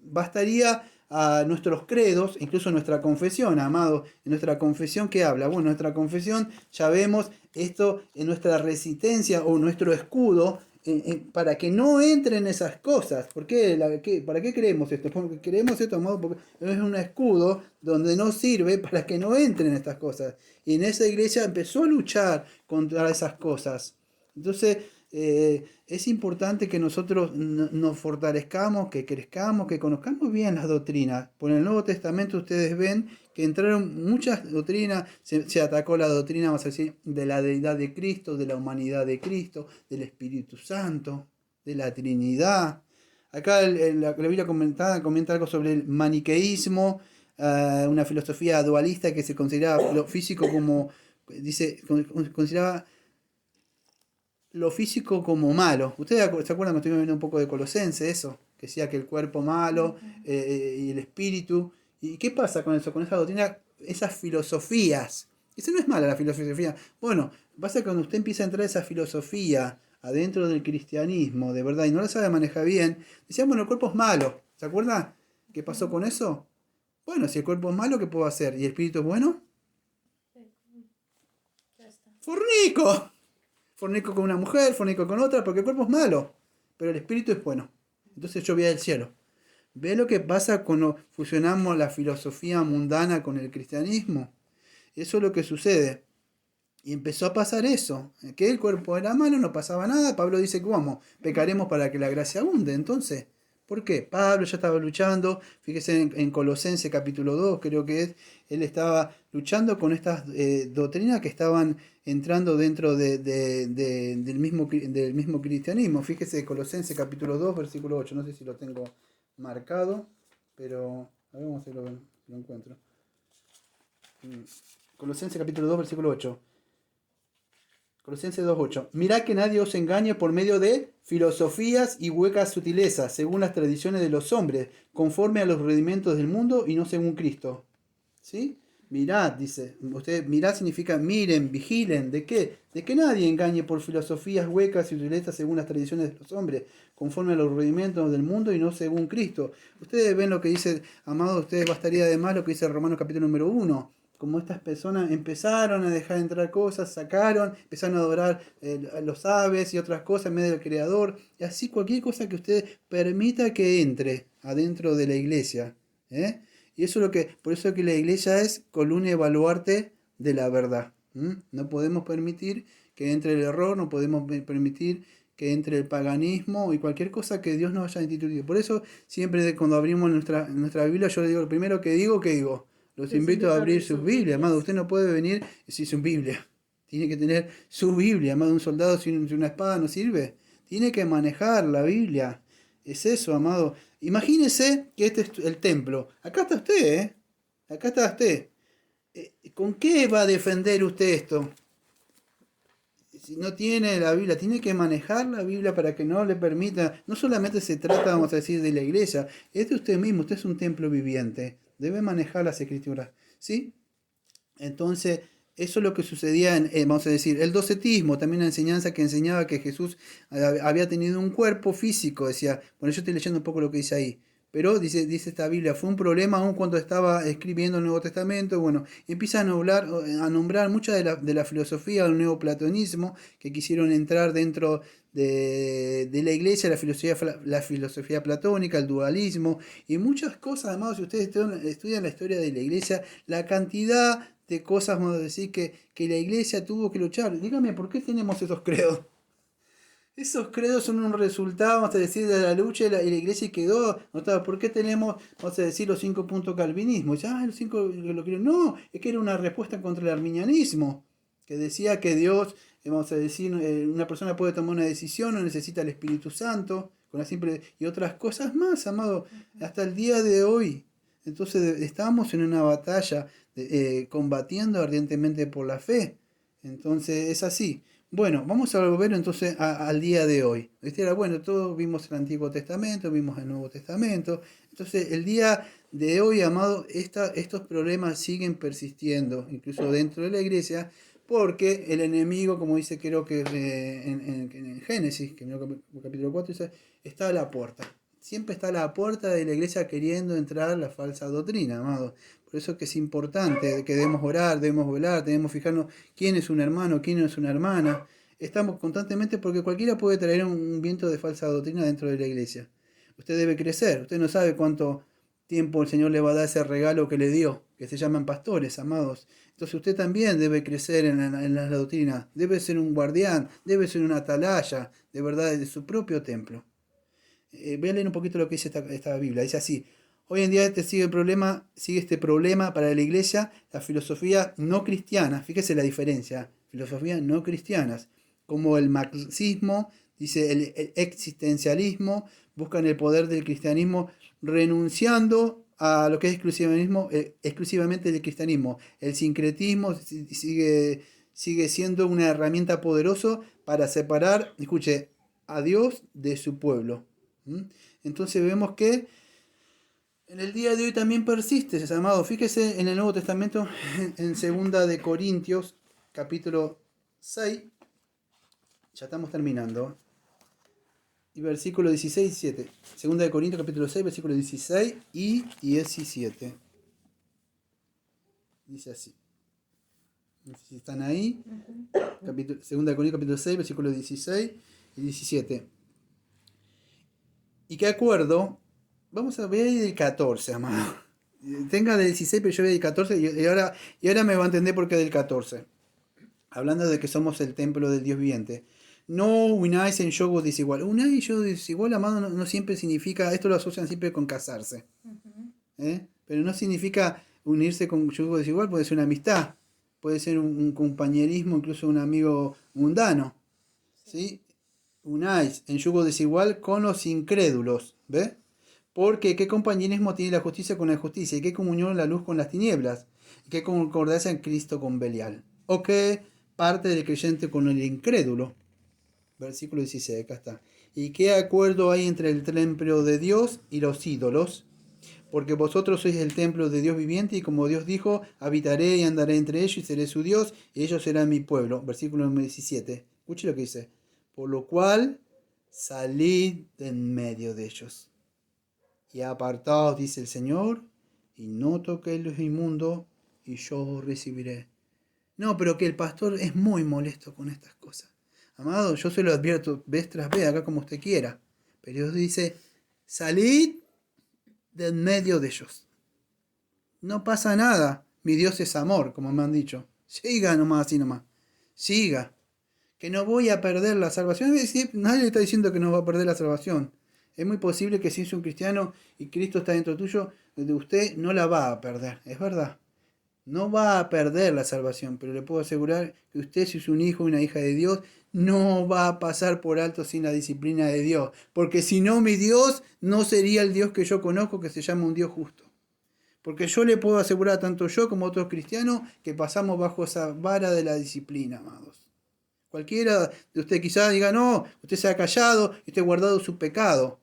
Bastaría a nuestros credos, incluso nuestra confesión, amados, en nuestra confesión, ¿qué habla? Bueno, nuestra confesión, ya vemos esto en nuestra resistencia o nuestro escudo, para que no entren esas cosas. ¿Por qué? ¿Para qué creemos esto? Porque creemos esto, amado, porque es un escudo donde no sirve para que no entren estas cosas. Y en esa iglesia empezó a luchar contra esas cosas. Entonces, es importante que nosotros nos fortalezcamos, que crezcamos, que conozcamos bien las doctrinas. Por el Nuevo Testamento ustedes ven que entraron muchas doctrinas, se atacó la doctrina, vamos a decir, de la deidad de Cristo, de la humanidad de Cristo, del Espíritu Santo, de la Trinidad. Acá la Biblia comenta algo sobre el maniqueísmo, una filosofía dualista que se consideraba lo físico como, consideraba lo físico como malo. ¿Ustedes se acuerdan que estuvimos viendo un poco de Colosense, eso? Que decía que el cuerpo malo y el espíritu. ¿Y qué pasa con eso? Con esa doctrina, esas filosofías. Eso no es mala la filosofía. Bueno, pasa que cuando usted empieza a entrar esa filosofía adentro del cristianismo, de verdad, y no la sabe manejar bien, decían, bueno, el cuerpo es malo. ¿Se acuerdan qué pasó con eso? Bueno, si el cuerpo es malo, ¿qué puedo hacer? ¿Y el espíritu es bueno? ¡Fornico! Fornico con una mujer, fornico con otra, porque el cuerpo es malo, pero el espíritu es bueno. Entonces yo voy al cielo. ¿Ve lo que pasa cuando fusionamos la filosofía mundana con el cristianismo? Eso es lo que sucede. Y empezó a pasar eso, que el cuerpo era malo, no pasaba nada. Pablo dice que vamos, pecaremos para que la gracia abunde. Entonces, ¿por qué? Pablo ya estaba luchando, fíjese en Colosense capítulo 2, creo que es, él estaba luchando con estas doctrinas que estaban entrando dentro del mismo cristianismo. Fíjese Colosense capítulo 2, versículo 8, no sé si lo tengo marcado, pero a ver, vamos a ver si lo encuentro. Colosense capítulo 2, versículo 8. Colosenses 2.8. Mirad que nadie os engañe por medio de filosofías y huecas sutilezas, según las tradiciones de los hombres, conforme a los rudimentos del mundo y no según Cristo. ¿Sí? Mirad, dice. Usted, mirad significa miren, vigilen. ¿De qué? De que nadie engañe por filosofías huecas y sutilezas según las tradiciones de los hombres, conforme a los rudimentos del mundo y no según Cristo. Ustedes ven lo que dice, amados, ustedes bastaría de más lo que dice Romanos capítulo número 1. Como estas personas empezaron a dejar entrar cosas, empezaron a adorar a los aves y otras cosas en medio del Creador, y así cualquier cosa que usted permita que entre adentro de la iglesia. Y eso es por eso es que la iglesia es columna y baluarte de la verdad. No podemos permitir que entre el error, no podemos permitir que entre el paganismo y cualquier cosa que Dios nos haya instituido. Por eso siempre cuando abrimos nuestra Biblia, yo le digo, lo primero que digo, ¿qué digo? Los invito a abrir sus Biblias, amado. Usted no puede venir sin su Biblia. Tiene que tener su Biblia, amado. Un soldado sin una espada no sirve. Tiene que manejar la Biblia. Es eso, amado. Imagínese que este es el templo. Acá está usted, ¿eh? Acá está usted. ¿Con qué va a defender usted esto? Si no tiene la Biblia, tiene que manejar la Biblia para que no le permita. No solamente se trata, vamos a decir, de la iglesia. Es de usted mismo. Usted es un templo viviente. Debe manejar las escrituras. ¿Sí? Entonces, eso es lo que sucedía vamos a decir, el docetismo, también una enseñanza que enseñaba que Jesús había tenido un cuerpo físico, decía, bueno, yo estoy leyendo un poco lo que dice ahí, pero dice esta Biblia, fue un problema aún cuando estaba escribiendo el Nuevo Testamento, bueno, empieza a nombrar mucha de la filosofía del neoplatonismo que quisieron entrar dentro de la iglesia, la filosofía platónica, el dualismo y muchas cosas, además, si ustedes estudian la historia de la iglesia, la cantidad de cosas, vamos a decir, que la iglesia tuvo que luchar. Dígame, ¿por qué tenemos esos credos? Esos credos son un resultado, vamos a decir, de la lucha y la iglesia quedó notado. ¿Por qué tenemos, vamos a decir, los 5 puntos calvinismo? Los 5 lo quieren. No, es que era una respuesta contra el arminianismo, que decía que Dios, vamos a decir, una persona puede tomar una decisión, no necesita el Espíritu Santo, con la simple, y otras cosas más, amado, hasta el día de hoy. Entonces estamos en una batalla, combatiendo ardientemente por la fe. Entonces es así. Bueno, vamos a volver entonces al día de hoy. Bueno, todos vimos el Antiguo Testamento, vimos el Nuevo Testamento. Entonces, el día de hoy, amado, estos problemas siguen persistiendo, incluso dentro de la iglesia, porque el enemigo, como dice creo que en Génesis, que en el capítulo 4, dice, está a la puerta. Siempre está a la puerta de la iglesia queriendo entrar la falsa doctrina, amado. Por eso que es importante que debemos orar, debemos velar, debemos fijarnos quién es un hermano, quién no es una hermana. Estamos constantemente porque cualquiera puede traer un viento de falsa doctrina dentro de la iglesia. Usted debe crecer. Usted no sabe cuánto tiempo el Señor le va a dar ese regalo que le dio, que se llaman pastores, amados. Entonces usted también debe crecer en la doctrina. Debe ser un guardián, debe ser una atalaya, de verdad, de su propio templo. Voy a leer un poquito lo que dice esta Biblia. Dice así: hoy en día sigue este problema para la iglesia, la filosofía no cristiana. Fíjese la diferencia, filosofía no cristianas, como el marxismo, dice el existencialismo, buscan el poder del cristianismo renunciando a lo que es exclusivamente el cristianismo. El sincretismo sigue siendo una herramienta poderosa para separar, escuche, a Dios de su pueblo. Entonces vemos que en el día de hoy también persiste ese amado. Fíjese en el Nuevo Testamento, en 2 de Corintios, capítulo 6. Ya estamos terminando. Y versículo 16 y 17. 2 de Corintios, capítulo 6, versículos 16 y 17. Dice así. No sé si están ahí. 2 de Corintios, capítulo 6, versículos 16 y 17. ¿Y qué acuerdo? Vamos a ver el 14, amado. Tenga del 16, pero yo veo el 14 y ahora me va a entender por qué del 14. Hablando de que somos el templo del Dios viviente. No unáis en yugo desigual. Unáis en yugo desigual, amado, no siempre significa, esto lo asocian siempre con casarse. Pero no significa unirse con yugo desigual, puede ser una amistad, puede ser un compañerismo, incluso un amigo mundano. ¿Sí? Unáis en yugo desigual con los incrédulos, ¿ve? Porque ¿qué compañerismo tiene la justicia con la injusticia? ¿Y qué comunión la luz con las tinieblas? ¿Y qué concordancia en Cristo con Belial? ¿O qué parte del creyente con el incrédulo? Versículo 16, acá está. ¿Y qué acuerdo hay entre el templo de Dios y los ídolos? Porque vosotros sois el templo de Dios viviente, y como Dios dijo, habitaré y andaré entre ellos y seré su Dios, y ellos serán mi pueblo. Versículo 17. Escuche lo que dice. Por lo cual, salid de en medio de ellos. Y apartaos, dice el Señor, y no toquéis los inmundos, y yo os recibiré. No, pero que el pastor es muy molesto con estas cosas. Amado, yo se lo advierto vez tras vez, acá como usted quiera. Pero Dios dice, salid de en medio de ellos. No pasa nada. Mi Dios es amor, como me han dicho. Siga nomás, así nomás. Siga. que no voy a perder la salvación. Es decir, nadie le está diciendo que no va a perder la salvación. Es muy posible que si es un cristiano y Cristo está dentro tuyo, de usted no la va a perder, es verdad. No va a perder la salvación, pero le puedo asegurar que usted, si es un hijo o una hija de Dios, no va a pasar por alto sin la disciplina de Dios. Porque si no, mi Dios no sería el Dios que yo conozco, que se llama un Dios justo. Porque yo le puedo asegurar, tanto yo como otros cristianos, que pasamos bajo esa vara de la disciplina, amados. Cualquiera de ustedes quizás diga, no, usted se ha callado y usted ha guardado su pecado.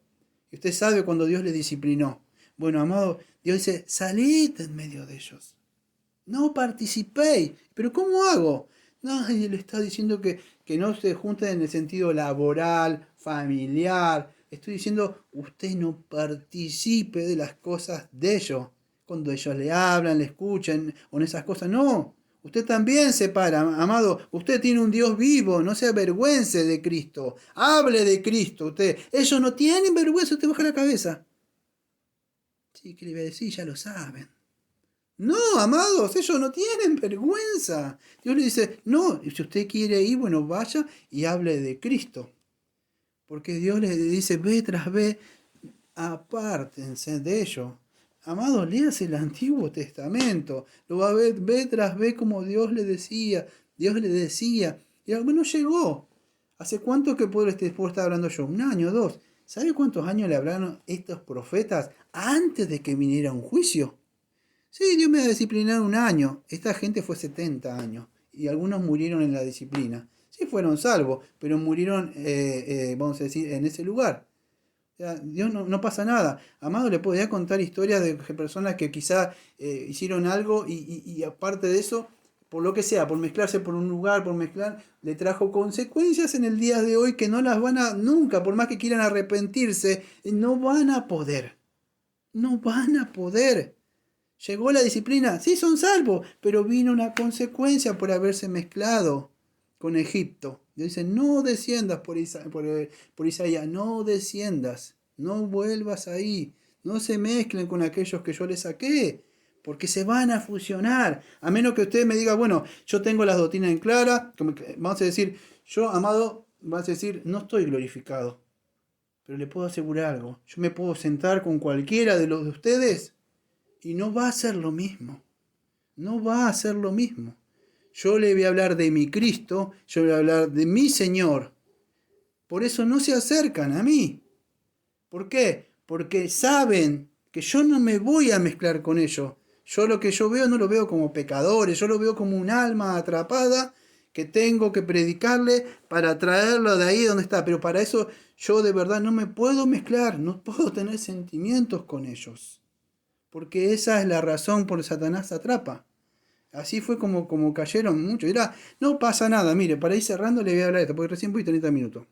Y usted sabe cuando Dios le disciplinó. Bueno, amado, Dios dice, salid en medio de ellos. No participéis. ¿Pero cómo hago? Nadie le está diciendo que no se junten en el sentido laboral, familiar. Estoy diciendo, usted no participe de las cosas de ellos. Cuando ellos le hablan, le escuchan, o en esas cosas, no. Usted también se para, amado. Usted tiene un Dios vivo, no se avergüence de Cristo. Hable de Cristo, usted. Ellos no tienen vergüenza, usted baja la cabeza. Sí, ¿qué le voy a decir? Ya lo saben. No, amados, ellos no tienen vergüenza. Dios le dice, no, si usted quiere ir, bueno, vaya y hable de Cristo. Porque Dios le dice, ve tras ve, apártense de ello. Amados, léase el Antiguo Testamento. Lo va a ver, ve tras ve como Dios le decía. Dios le decía. Y bueno, llegó. ¿Hace cuánto que puedo estar hablando yo? ¿Un año, dos? ¿Sabe cuántos años le hablaron estos profetas antes de que viniera un juicio? Sí, Dios me va a disciplinar un año. Esta gente fue 70 años. Y algunos murieron en la disciplina. Sí, fueron salvos, pero murieron, vamos a decir, en ese lugar. O sea, Dios no pasa nada. Amado, le podría contar historias de personas que quizá hicieron algo y aparte de eso, por lo que sea, por mezclarse por un lugar, por mezclar, le trajo consecuencias en el día de hoy que no las van a, nunca, por más que quieran arrepentirse, no van a poder. No van a poder. Llegó la disciplina, sí son salvos, pero vino una consecuencia por haberse mezclado con Egipto. Dios dice, no desciendas por Isaías, no desciendas, no vuelvas ahí, no se mezclen con aquellos que yo les saqué, porque se van a fusionar. A menos que usted me diga, bueno, yo tengo las doctrinas en clara, vamos a decir, yo, amado, vamos a decir, no estoy glorificado, pero le puedo asegurar algo, yo me puedo sentar con cualquiera de los de ustedes y no va a ser lo mismo. No va a ser lo mismo. Yo le voy a hablar de mi Cristo, yo le voy a hablar de mi Señor. Por eso no se acercan a mí. ¿Por qué? Porque saben que yo no me voy a mezclar con ellos. Yo lo que yo veo no lo veo como pecadores, yo lo veo como un alma atrapada que tengo que predicarle para traerlo de ahí donde está. Pero para eso yo de verdad no me puedo mezclar, no puedo tener sentimientos con ellos. Porque esa es la razón por la que Satanás atrapa. Así fue como cayeron muchos. Dirá, no pasa nada, mire, para ir cerrando le voy a hablar de esto, porque recién voy 30 minutos.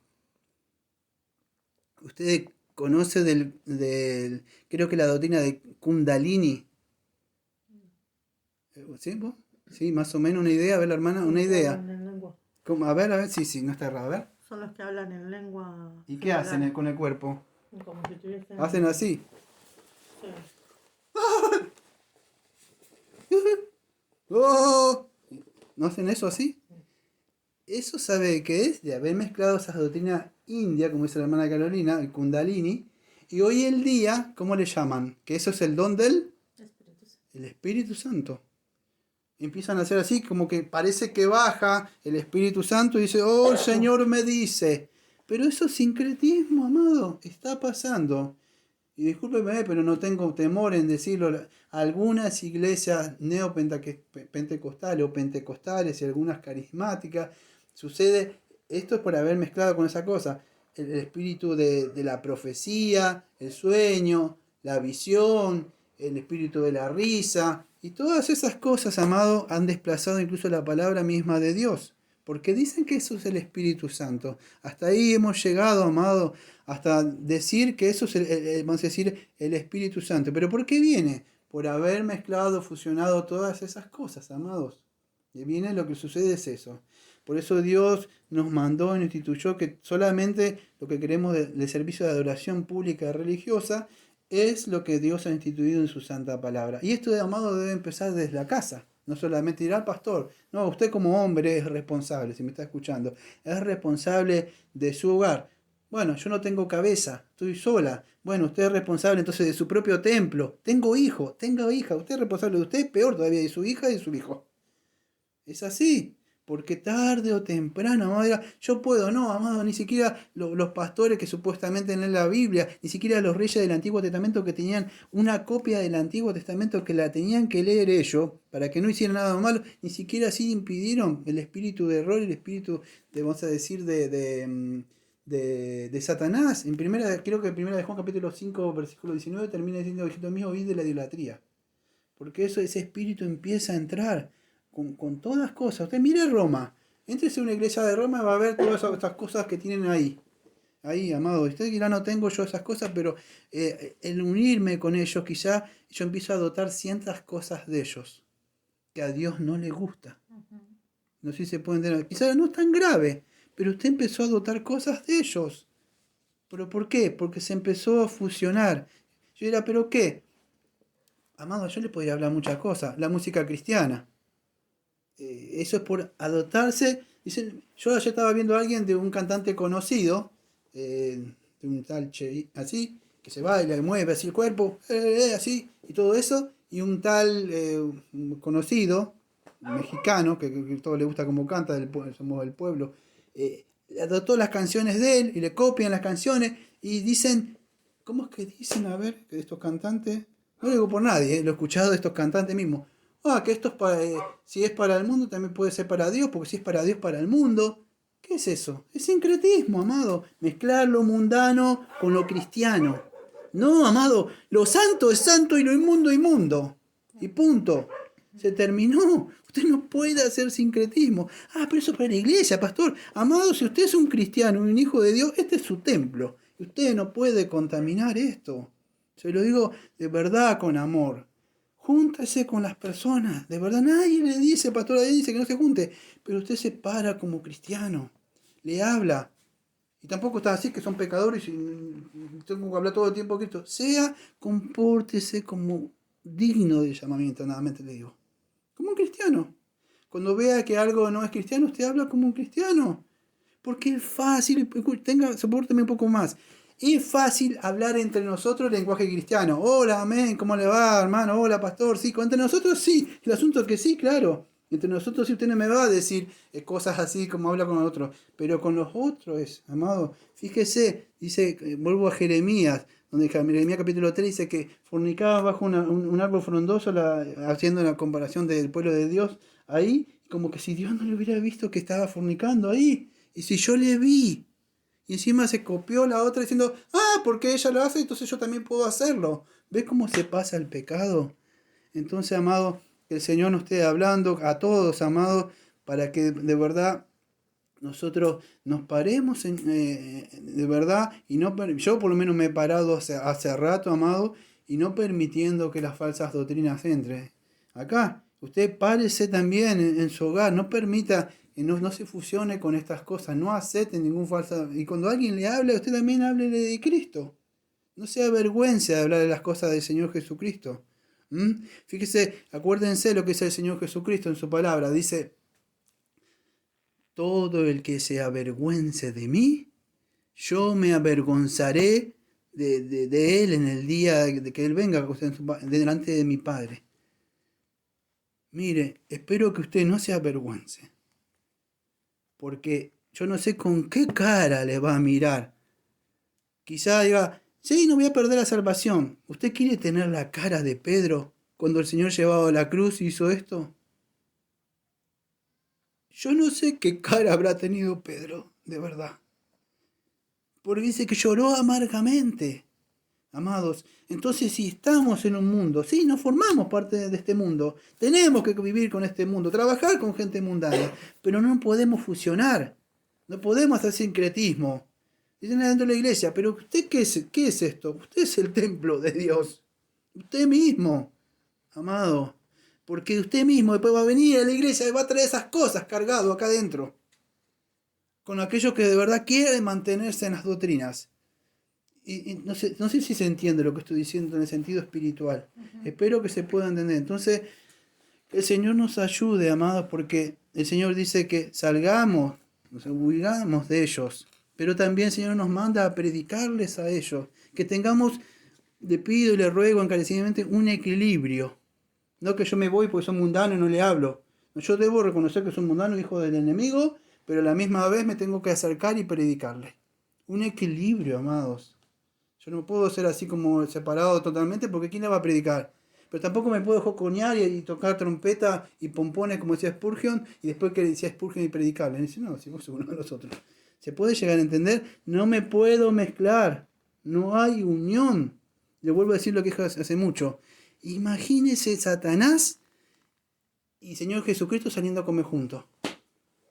Usted conoce creo que la doctrina de Kundalini. ¿Sí? ¿Vos? Sí, más o menos una idea, a ver la hermana, una idea. ¿Cómo? A ver, sí, no está errado, a ver. Son los que hablan en lengua. ¿Y qué hacen con el cuerpo? Como si tuviesen... ¿Hacen así? Sí. ¡Oh! ¿No hacen eso así? Eso sabe qué es, de haber mezclado esa doctrina india, como dice la hermana Carolina, el Kundalini, y hoy el día, ¿cómo le llaman? Que eso es el don del el Espíritu Santo. Empiezan a hacer así, como que parece que baja el Espíritu Santo y dice, oh, el Señor me dice. Pero eso es sincretismo, amado, está pasando. Y discúlpeme, pero no tengo temor en decirlo. Algunas iglesias neopentecostales o pentecostales y algunas carismáticas, sucede, esto es por haber mezclado con esa cosa, el espíritu de la profecía, el sueño, la visión, el espíritu de la risa, y todas esas cosas, amado, han desplazado incluso la palabra misma de Dios. Porque dicen que eso es el Espíritu Santo. Hasta ahí hemos llegado, amado, hasta decir que eso es vamos a decir, el Espíritu Santo. ¿Pero por qué viene? Por haber mezclado, fusionado todas esas cosas, amados. Y viene lo que sucede es eso. Por eso Dios nos mandó y nos instituyó que solamente lo que queremos del servicio de adoración pública religiosa es lo que Dios ha instituido en su santa palabra. Y esto, amado, debe empezar desde la casa. No solamente dirá pastor. No, usted como hombre es responsable, si me está escuchando. Es responsable de su hogar. Bueno, yo no tengo cabeza, estoy sola. Bueno, usted es responsable entonces de su propio templo. Tengo hijo, tengo hija. Usted es responsable de usted, peor todavía, de su hija y de su hijo. Es así. Porque tarde o temprano, amado, dirá, yo puedo, no, amado, ni siquiera los pastores que supuestamente leen la Biblia, ni siquiera los reyes del Antiguo Testamento que tenían una copia del Antiguo Testamento que la tenían que leer ellos para que no hicieran nada malo, ni siquiera así impidieron el espíritu de error, el espíritu, vamos a decir, de Satanás. Creo que en primera de Juan capítulo 5, versículo 19 termina diciendo, hijito mío, huid de la idolatría. Porque ese espíritu empieza a entrar con todas las cosas. Usted mire Roma. Éntrese a una iglesia de Roma y va a ver todas estas cosas que tienen ahí. Ahí, amado. Usted dirá, no tengo yo esas cosas, pero el unirme con ellos, quizá yo empiezo a adoptar ciertas cosas de ellos que a Dios no le gusta. No sé si se puede entender. Quizá no es tan grave, pero usted empezó a adoptar cosas de ellos. ¿Pero por qué? Porque se empezó a fusionar. Yo diría, ¿pero qué? Amado, yo le podría hablar muchas cosas. La música cristiana. Eso es por adoptarse. Dicen, yo ayer estaba viendo a alguien de un cantante conocido, de un tal así, que se baila y mueve así el cuerpo, así, y todo eso, y un tal conocido, mexicano, que todo le gusta como canta, somos del pueblo, adoptó las canciones de él y le copian las canciones y dicen, ¿cómo es que dicen? A ver, que estos cantantes, no lo digo por nadie, lo he escuchado de estos cantantes mismos. Que esto es para, si es para el mundo, también puede ser para Dios, porque si es para Dios, para el mundo. ¿Qué es eso? Es sincretismo, amado. Mezclar lo mundano con lo cristiano. No, amado, lo santo es santo y lo inmundo, inmundo. Y punto. Se terminó. Usted no puede hacer sincretismo. Pero eso es para la iglesia, pastor. Amado, si usted es un cristiano, un hijo de Dios, este es su templo. Y usted no puede contaminar esto. Se lo digo de verdad con amor. Júntese con las personas. De verdad, nadie le dice, pastor, nadie dice que no se junte. Pero usted se para como cristiano. Le habla. Y tampoco está así que son pecadores y tengo que hablar todo el tiempo de Cristo. Compórtese como digno del llamamiento, nada más le digo. Como un cristiano. Cuando vea que algo no es cristiano, usted habla como un cristiano. Porque es fácil, soporteme un poco más. Es fácil hablar entre nosotros el lenguaje cristiano. Hola, amén, ¿cómo le va, hermano? Hola, pastor, sí. Entre nosotros sí. El asunto es que sí, claro. Entre nosotros sí usted no me va a decir cosas así como habla con los otros. Pero con los otros, amado, fíjese, dice, vuelvo a Jeremías, donde Jeremías capítulo 3 dice que fornicaba bajo un árbol frondoso, haciendo una comparación del pueblo de Dios ahí, como que si Dios no le hubiera visto que estaba fornicando ahí. Y si yo le vi. Y encima se copió la otra diciendo, porque ella lo hace, entonces yo también puedo hacerlo. ¿Ves cómo se pasa el pecado? Entonces, amado, que el Señor nos esté hablando a todos, amado, para que de verdad nosotros nos paremos de verdad, y no yo por lo menos me he parado hace rato, amado, y no permitiendo que las falsas doctrinas entren. Acá, usted párese también en su hogar, no permita que no se fusione con estas cosas, no acepte ningún falso. Y cuando alguien le habla, usted también háblele de Cristo. No se avergüence de hablar de las cosas del Señor Jesucristo. Fíjese, acuérdense lo que dice el Señor Jesucristo en su palabra. Dice, todo el que se avergüence de mí, yo me avergonzaré de él en el día de que él venga delante de mi Padre. Mire, espero que usted no se avergüence, porque yo no sé con qué cara le va a mirar. Quizá diga, sí, no voy a perder la salvación. ¿Usted quiere tener la cara de Pedro cuando el Señor llevaba la cruz y hizo esto? Yo no sé qué cara habrá tenido Pedro, de verdad. Porque dice que lloró amargamente. Amados, entonces si estamos en un mundo, sí, no formamos parte de este mundo, tenemos que vivir con este mundo, trabajar con gente mundana, pero no podemos fusionar, no podemos hacer sincretismo. Dicen adentro de la iglesia, pero ¿usted qué es esto? Usted es el templo de Dios, usted mismo, amado, porque usted mismo después va a venir a la iglesia y va a traer esas cosas cargado acá adentro, con aquellos que de verdad quieren mantenerse en las doctrinas. Y no sé si se entiende lo que estoy diciendo en el sentido espiritual. Espero que se pueda entender. Entonces, Que el Señor nos ayude, amados, porque el Señor dice que salgamos, nos huigamos de ellos, pero también el Señor nos manda a predicarles a ellos, que tengamos, le pido y le ruego encarecidamente, un equilibrio. No que yo me voy porque soy mundano y no le hablo. Yo debo reconocer que soy mundano, hijo del enemigo, pero a la misma vez me tengo que acercar y predicarle. Un equilibrio, amados. Yo no puedo ser así como separado totalmente porque ¿quién le va a predicar? Pero tampoco me puedo joconear y tocar trompeta y pompones como decía Spurgeon y después que decía Spurgeon y predicarle. Y dice, no, si vos sos uno de los otros. ¿Se puede llegar a entender? No me puedo mezclar. No hay unión. Le vuelvo a decir lo que dije hace mucho. Imagínese Satanás y Señor Jesucristo saliendo a comer juntos.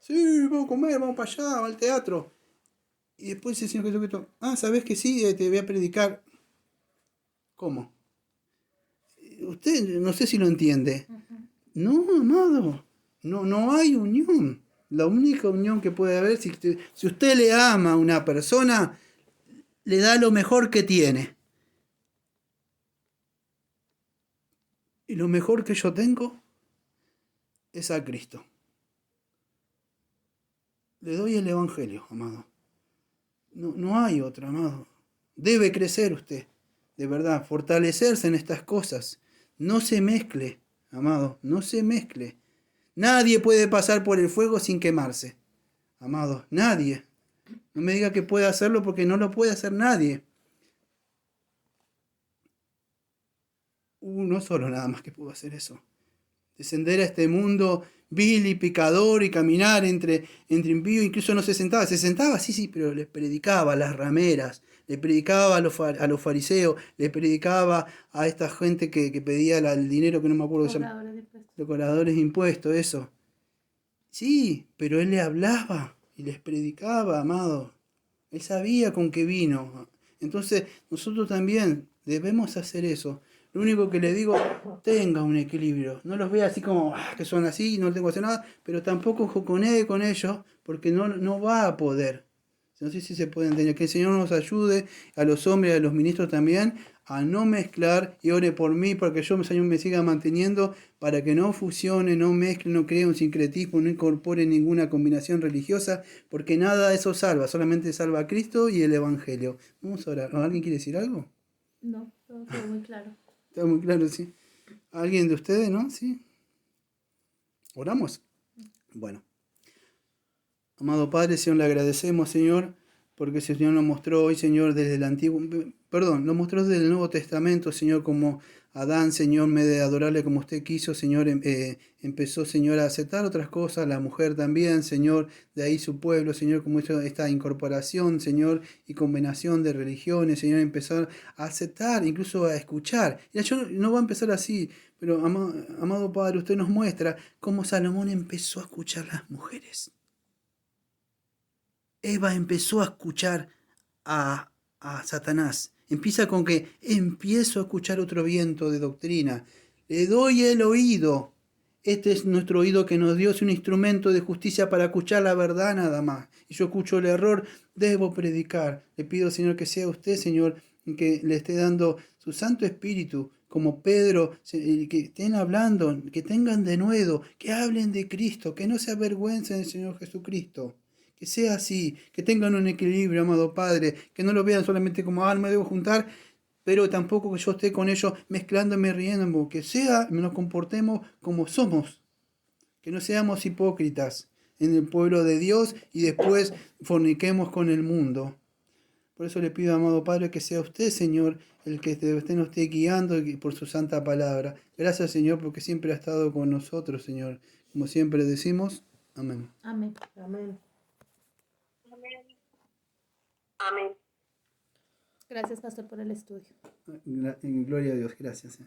Sí, vamos a comer, vamos para allá, al teatro. Y después el Señor Jesucristo, ¿sabés que sí? Te voy a predicar. ¿Cómo? Usted no sé si lo entiende. No, amado, no hay unión. La única unión que puede haber, si usted le ama a una persona, le da lo mejor que tiene. Y lo mejor que yo tengo es a Cristo. Le doy el Evangelio, amado. No hay otra, amado. Debe crecer usted, de verdad, fortalecerse en estas cosas. No se mezcle, amado, no se mezcle. Nadie puede pasar por el fuego sin quemarse, amado, nadie. No me diga que puede hacerlo porque no lo puede hacer nadie. Uno solo nada más que pudo hacer eso. Descender a este mundo vil y pecador y caminar entre impíos, incluso no se sentaba, sí, pero les predicaba a las rameras, le predicaba a los fariseos, le predicaba a esta gente que pedía el dinero que no me acuerdo que se llama, los cobradores de impuestos, eso. Sí, pero él le hablaba y les predicaba, amado. Él sabía con qué vino. Entonces, nosotros también debemos hacer eso. Lo único que le digo, tenga un equilibrio. No los vea así como que son así, no tengo que hacer nada, pero tampoco joconee con ellos, porque no va a poder. No sé si se puede entender. Que el Señor nos ayude, a los hombres y a los ministros también, a no mezclar, y ore por mí, para que yo, Señor, me siga manteniendo, para que no fusione, no mezcle, no cree un sincretismo, no incorpore ninguna combinación religiosa, porque nada de eso salva, solamente salva a Cristo y el Evangelio. Vamos a orar. ¿Alguien quiere decir algo? No, todo quedó muy claro. Está muy claro, sí. ¿Alguien de ustedes, no? ¿Sí? ¿Oramos? Bueno. Amado Padre, Señor, le agradecemos, Señor, porque el Señor nos mostró hoy, Señor, desde el Antiguo, nos mostró desde el Nuevo Testamento, Señor, como Adán, Señor, en vez de adorarle como usted quiso, Señor, empezó, Señor, a aceptar otras cosas, la mujer también, Señor, de ahí su pueblo, Señor, como hizo esta incorporación, Señor, y combinación de religiones, Señor, empezar a aceptar, incluso a escuchar. Ya yo no va a empezar así, pero, amado Padre, usted nos muestra cómo Salomón empezó a escuchar las mujeres. Eva empezó a escuchar a Satanás. Empieza con que empiezo a escuchar otro viento de doctrina. Le doy el oído. Este es nuestro oído que nos dio, es un instrumento de justicia para escuchar la verdad nada más. Y yo escucho el error, debo predicar. Le pido, Señor, que sea usted, Señor, que le esté dando su Santo Espíritu, como Pedro, que estén hablando, que tengan denuedo, que hablen de Cristo, que no se avergüencen del Señor Jesucristo. Que sea así, que tengan un equilibrio, amado Padre, que no lo vean solamente como, me debo juntar, pero tampoco que yo esté con ellos mezclándome, riéndome, que nos comportemos como somos, que no seamos hipócritas en el pueblo de Dios y después forniquemos con el mundo. Por eso le pido, amado Padre, que sea usted, Señor, el que usted nos esté guiando por su santa palabra. Gracias, Señor, porque siempre ha estado con nosotros, Señor. Como siempre decimos, amén. Amén. Amén. Amén. Gracias, pastor, por el estudio. Gloria a Dios, gracias.